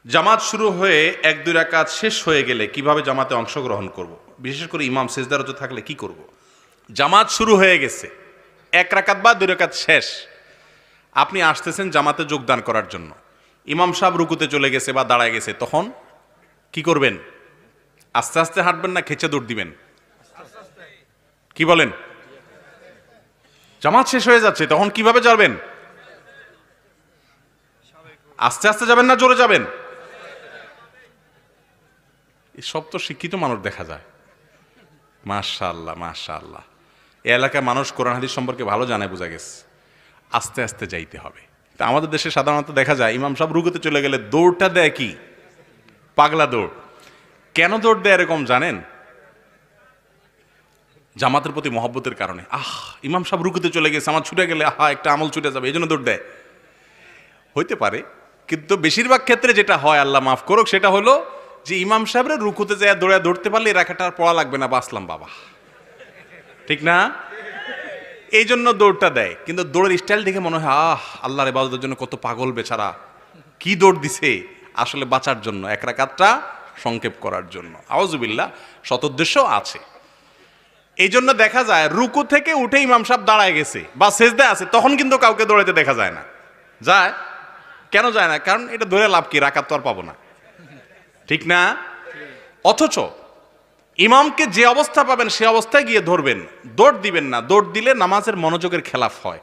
জামাত শুরু হয়ে এক দুই রাকাত শেষ হয়ে গেলে কিভাবে জামাতে অংশগ্রহণ করব। বিশেষ করে ইমাম সিজদারত থাকলে কি করব। জামাত শুরু হয়ে গেছে, এক রাকাত বা দুই রাকাত শেষ, আপনি আসতেছেন জামাতে যোগদান করার জন্য, ইমাম সাহেব রুকুতে চলে গেছে বা দাঁড়ায় গেছে, তখন কি করবেন? আস্তে আস্তে হাঁটবেন না খেচে দৌড় দিবেন? কি বলেন? জামাত শেষ হয়ে যাচ্ছে, তখন কিভাবে যাবেন? আস্তে আস্তে যাবেন না জোরে যাবেন? সব তো শিক্ষিত মানুষ দেখা যায়, মাশাআল্লাহ মাশাআল্লাহ। এই এলাকায় মানুষ কোরআন হাদিস সম্পর্কে ভালো জানে, বোঝা গেছে আস্তে আস্তে যাইতে হবে। তা আমাদের দেশে সাধারণত দেখা যায় ইমাম সাহেব রুকুতে চলে গেলে দৌড়টা দেয় কি পাগলা দৌড়। কেন দৌড় দেয় এরকম জানেন? জামাতের প্রতি মহব্বতের কারণে। ইমাম সাহেব রুকুতে চলে গেছে, আমার ছুটে গেলে একটা আমল ছুটে যাবে, এই জন্য দৌড় দেয়। হইতে পারে, কিন্তু বেশিরভাগ ক্ষেত্রে যেটা হয়, আল্লাহ মাফ করুক, সেটা হলো যে ইমাম সাহেবরা রুকুতে যায় দৌড়তে পারলে এই রাখাটা আর পড়া লাগবে না, বাসলাম বাবা, ঠিক না? এই জন্য দৌড়টা দেয়। কিন্তু দৌড়ের স্টাইল দেখে মনে হয় আল্লাহর ইবাদতের জন্য কত পাগল বেচারা, কি দৌড় দিছে। আসলে বাঁচার জন্য, এক রাকাতটা সংক্ষেপ করার জন্য। আউযুবিল্লাহ, সদুদ্দেশ্য আছে। এই জন্য দেখা যায় রুকু থেকে উঠে ইমাম সাহেব দাঁড়ায় গেছে বা সেজদায় আছে, তখন কিন্তু কাউকে দৌড়াইতে দেখা যায় না। যায়? কেন যায় না? কারণ এটা ধরে লাভ কি, রাকাত তো আর পাবো না, ঠিক না? অথচ ইমামকে যে অবস্থা পাবেন সে অবস্থায় গিয়ে ধরবেন, দৌড় দিবেন না। দৌড় দিলে নামাজের মনোযোগের খেলাফ হয়।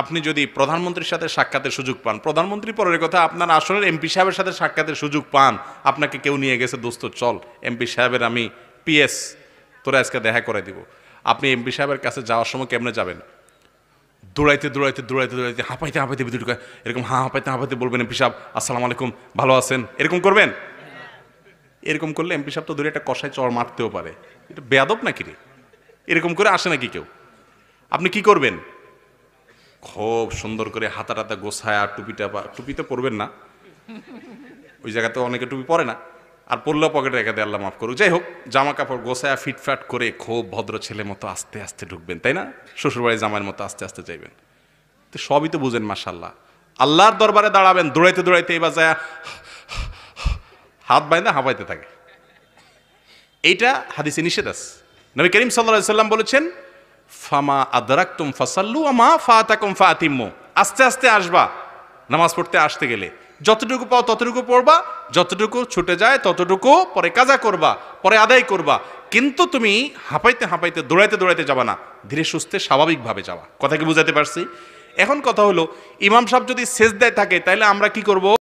আপনি যদি প্রধানমন্ত্রীর সাথে সাক্ষাতের সুযোগ পান, প্রধানমন্ত্রী পরের কথা, আপনার আসলে এমপি সাহেবের সাথে সাক্ষাতের সুযোগ পান, আপনাকে কেউ নিয়ে গেছে, দোস্ত চল এমপি সাহেবের আমি পিএস, তোরা আজকে দেখা করে দিব। আপনি এমপি সাহেবের কাছে যাওয়ার সময় কেমনে যাবেন? দৌড়াইতে দৌড়াইতে দৌড়াইতে দৌড়াইতে হাঁপাইতে হাঁপাইতে ভিতরে এরকম হাঁপাইতে হাঁপাইতে বলবেন, এমপি সাহেব আসসালামু আলাইকুম, ভালো আছেন, এরকম করবেন? এরকম করলে এমপি সাহেব তো দূরে একটা কষায় চড় মারতেও পারে। এটা বেয়াদব নাকি রে? এরকম করে আসে নাকি কেউ? আপনি কি করবেন? খুব সুন্দর করে হাতা টাতা গোছায়, আর টুপি তো পরবেন না, ওই জায়গাতে অনেকে টুপি পরে না, আর পরলেও পকেটে রেখে দেয়, আল্লাহ মাফ করুক। যাই হোক, জামা কাপড় গোছায় ফিটফাট করে খুব ভদ্র ছেলে মতো আস্তে আস্তে ঢুকবেন, তাই না? শ্বশুরবাড়ির জামাইয়ের মতো আস্তে আস্তে যাইবেন। তো সবই তো বুঝেন, মাশাআল্লাহ। আল্লাহর দরবারে দাঁড়াবেন, দৌড়াইতে দৌড়াইতে এবার যায় হাত বাইন্দা হাঁপাইতে থাকে। এইটা হাদিসে নিষেধ আছে। নবী করিম সাল্লাল্লাহু আলাইহি সাল্লাম বলেছেন, ফামা আদরাকতুম ফাসাল্লু ওয়া মা ফাতাকুম ফাতিম্মু। আস্তে আস্তে আসবা নামাজ পড়তে, আসতে গেলে যতটুকু পাও ততটুকু পড়বা, যতটুকু ছুটে যায় ততটুকু পরে কাজা করবা, পরে আদায় করবা। কিন্তু তুমি হাঁপাইতে হাঁপাইতে দৌড়াইতে দৌড়াইতে যাবা না, ধীরে সুস্থে স্বাভাবিকভাবে যাবা। কথা কি বুঝাতে পারছি? এখন কথা হলো, ইমাম সাহেব যদি সেজদায় থাকে তাহলে আমরা কি করব?